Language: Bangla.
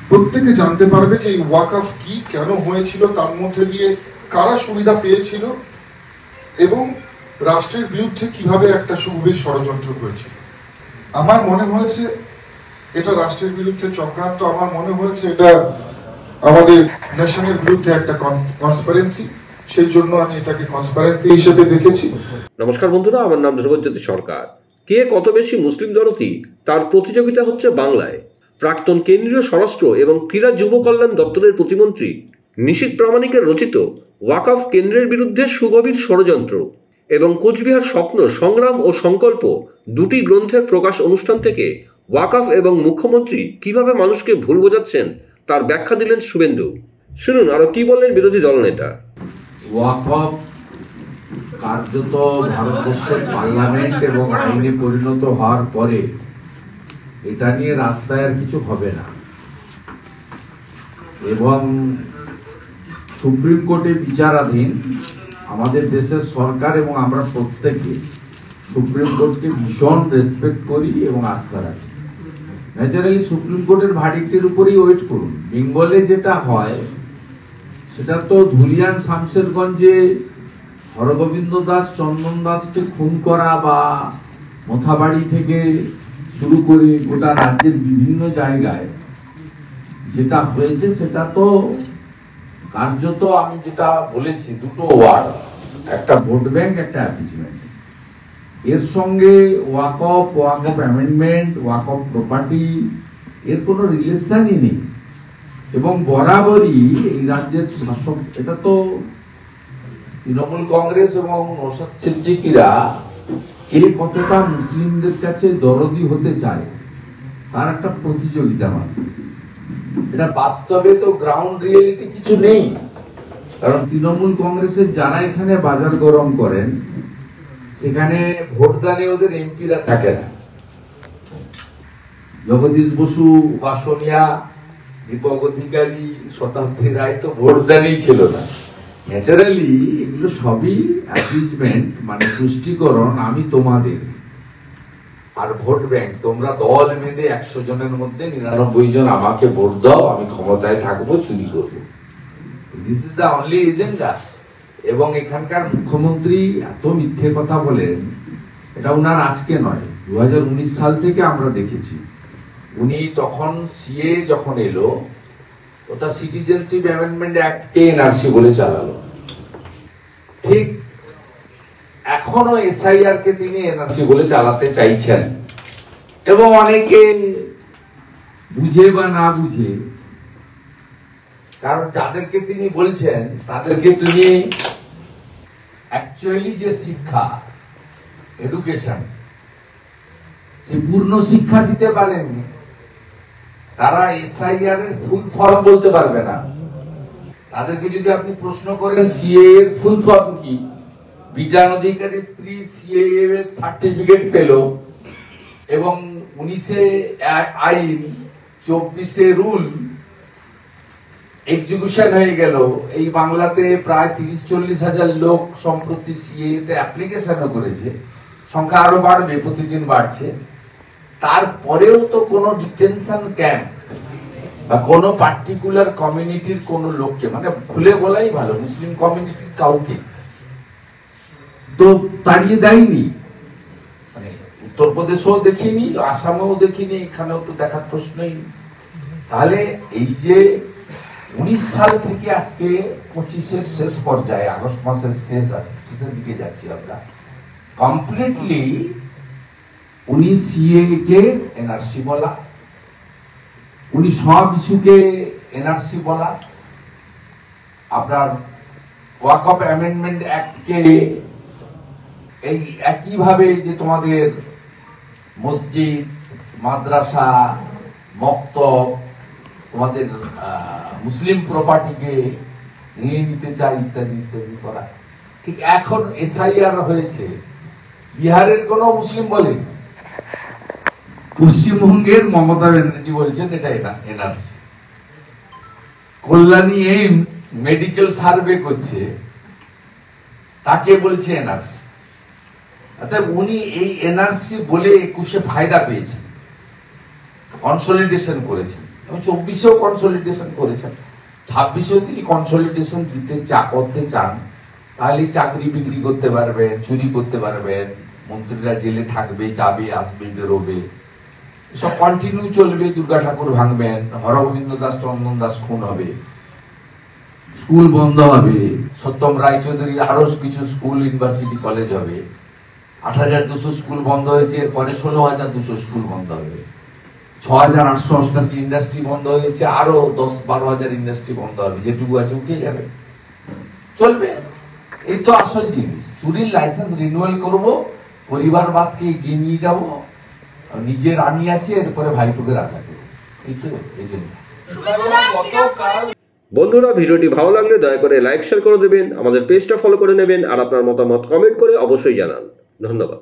প্রত্যেকে জানতে পারবে যে এই ওয়াকফ কি, কেন হয়েছিল, তার মধ্যে দিয়ে কারা সুবিধা পেয়েছিল এবং রাষ্ট্রের বিরুদ্ধে কিভাবে একটা সুগভীর ষড়যন্ত্র হয়েছিল। আমার মনে হয়েছে এটা রাষ্ট্রের বিরুদ্ধে চক্রান্ত, আমার মনে হয়েছে এটা আমাদের ন্যাশনের বিরুদ্ধে একটা কনসপারেন্সি, সেই জন্য আমি এটাকে কনসপারেন্সি হিসেবে দেখেছি। নমস্কার বন্ধুরা, আমার নাম ধ্রুবজ্যোতি সরকার। কে কত বেশি মুসলিম দরদি তার প্রতিযোগিতা হচ্ছে বাংলায়। প্রাক্তন কেন্দ্রীয় স্বরাষ্ট্র এবং ক্রীড়া যুব কল্যাণ দপ্তরের প্রতিমন্ত্রী নিশীথ প্রামাণিকের রচিত ওয়াকফ কেন্দ্রের বিরুদ্ধে সুগভীর ষড়যন্ত্র এবং কোচবিহার স্বপ্ন, সংগ্রাম ও সংকল্প দুটি গ্রন্থের প্রকাশ অনুষ্ঠান থেকে ওয়াকফ এবং মুখ্যমন্ত্রী কিভাবে মানুষকে ভুল বোঝাচ্ছেন তার ব্যাখ্যা দিলেন শুভেন্দু। শুনুন আরো কি বললেন বিরোধী দলনেতা। ওয়াকফ কার্যত ভারতবর্ষের পার্লামেন্ট এবং আইনে পরিণত হওয়ার পরে এটা নিয়ে রাস্তায় আর কিছু হবে না, এবং সুপ্রিম কোর্টে বিচারাধীন আমাদের দেশের সরকার এবং আমরা প্রত্যেকে সুপ্রিম কোর্টকে ভীষণ রেসপেক্ট করি এবং আস্থা রাখি। ন্যাচারালি সুপ্রিম কোর্টের ভার্ডিক্টের উপরেই ওয়েট করুন। বেঙ্গলে যেটা হয় সেটা তো ধুলিয়ান শামশেরগঞ্জে হরগোবিন্দ দাস, চন্দন দাসকে খুন করা বা মোথাবাড়ি থেকে শুরু করে গোটা রাজ্যের বিভিন্ন জায়গায় যেটা হয়েছে সেটা তো কার্যত আমি যেটা বলেছি দুটো ওয়ার্ড, একটা ভোট ব্যাংক, একটা অ্যাপিচমেন্ট। এর সঙ্গে ওয়াকফ অ্যামেন্ডমেন্ট, ওয়াকফ প্রপার্টি এর কোনো রিলেশনই নেই। এবং বরাবরই এই রাজ্যের শাসক, এটা তো তৃণমূল কংগ্রেস এবং নওশাদ সিদ্দিকীরা কে কতটা মুসলিমদের কাছে দরদি হতে চায় তার একটা প্রতিযোগিতা মাত্র। এটা বাস্তবে তো গ্রাউন্ড রিয়েলিটি কিছু নেই। কারণ তৃণমূল কংগ্রেসের যারা এখানে বাজার গরম করেন সেখানে ভোটদানে ওদের এমপিরা থাকে না। জগদীশ বসু, বাসনিয়া, দীপক অধিকারী, শতাব্দী রায় তো ভোটদানেই ছিল না। ন্যাচারালি এগুলো সবই অ্যাপিজমেন্ট, মানে তুষ্টিকরণ। আমি তোমাদের আর ভোট ব্যাংক, তোমরা দল বেঁধে 100 জনের মধ্যে 99 জন আমাকে ভোট দাও, আমি ক্ষমতায় থাকবো, চুরি করবো। This is the only agenda. এবং এখানকার মুখ্যমন্ত্রী এত মিথ্যে কথা বলেন, এটা উনার আজকে নয়, 2019 সাল থেকে আমরা দেখেছি। উনি তখন সিএ যখন এলো, ওটা সিটিজেনশিপ অ্যামেন্ডমেন্ট অ্যাক্ট কে এনআরসি বলে চালালো। ঠিক এখনো এসআইআর কে তিনি এনআরসি বলে চালাতে চাইছেন। এবং অনেকে বুঝে বা না বুঝে, কারণ যাদেরকে তিনি বলছেন তাদেরকে তিনি অ্যাকচুয়ালি যে শিক্ষা, এডুকেশন, সেই পূর্ণ শিক্ষা দিতে পারেননি। তারা এসআইআর এর ফুল ফর্ম বলতে পারবে না। তাদেরকে যদি আপনি প্রশ্ন করেন সিএ এর ফুল ফর্ম কি, বিধান অধিকারী স্ত্রী সিএ এর সার্টিফিকেট পেল এবং 19-এ আইন, 24-এ রুল, এক্সিকিউশন হয়ে গেল। এই বাংলাতে প্রায় 30-40 হাজার লোক সম্প্রতি সিএ তে অ্যাপ্লিকেশনও করেছে। সংখ্যা আরো বাড়বে, প্রতিদিন বাড়ছে। তারপরেও তো কোনো ডিটেনশন ক্যাম্প বা কোনো পার্টিকুলার কমিউনিটির কোনো লোককে, মানে খুলে বলাই ভালো, মুসলিম কমিউনিটির কাউকে তো তাড়িয়ে দেয়নি। মানে উত্তরপ্রদেশেও দেখিনি, আসামেও দেখিনি, এখানেও তো দেখার প্রশ্নই। তাহলে এই যে 19 সাল থেকে আজকে 25-এর শেষ পর্যায়ে, আগস্ট মাসের শেষের দিকে যাচ্ছি আমরা, কমপ্লিটলি উনি সিএ কে এনআরসি বলা, উনি সব ইস্যুকে এনআরসি বলা, আপনার ওয়াকফ অ্যামেন্ডমেন্ট অ্যাক্টকে এই একইভাবে যে তোমাদের মসজিদ, মাদ্রাসা, মক্তব, তোমাদের মুসলিম প্রপার্টিকে নিয়ে নিতে চাই, ইত্যাদি ইত্যাদি করা। ঠিক এখন এসআইআর হয়েছে, বিহারের কোন মুসলিম বলেন, পশ্চিমবঙ্গের মমতা ব্যানার্জি বলছেন এটা NRC. Kalyani AIIMS medical survey করছে, তাকে বলছে এনআরসি। অর্থাৎ উনি এই এনআরসি বলে 21-এ ফায়দা পেয়েছেন, কনসলিডেশন করেছেন। এবং 24-এও কনসলিডেশন করেছেন, 26-এও তিনি কনসলিডেশন করতে চান, তাহলে চাকরি বিক্রি করতে পারবেন, চুরি করতে পারবেন, মন্ত্রীরা জেলে থাকবে, যাবে, আসবে, বেরোবে, সব কন্টিনিউ চলবে। দুর্গা ঠাকুর ভাঙবেন, হরগোবিন্দ দাস, চন্দন দাস খুন হবে, স্কুল বন্ধ হবে, সত্যম রায়চৌধুরীর আরো কিছু স্কুল, ইউনিভার্সিটি, কলেজ হবে। 8,200 স্কুল বন্ধ হয়েছে, এরপরে 16,200 স্কুল বন্ধ হবে। 6,888 ইন্ডাস্ট্রি বন্ধ হয়েছে, আরো 10-12,000 ইন্ডাস্ট্রি বন্ধ হবে, যেটুকু আছে উঠে যাবে, চলবে। এই তো আসল জিনিস। চুরির লাইসেন্স রিনিউয়াল করব, পরিবারবাদকে এগিয়ে নিয়ে যাব, নিজে রানী আছে, এরপরে ভাইপোকে রাজা করবো, এই তো এজেন্ডা। বন্ধুরা, ভিডিওটি ভালো লাগলে দয়া করে লাইক শেয়ার করে দেবেন, আমাদের পেজটা ফলো করে নেবেন, আর আপনার মতামত কমেন্ট করে অবশ্যই জানান। ধন্যবাদ।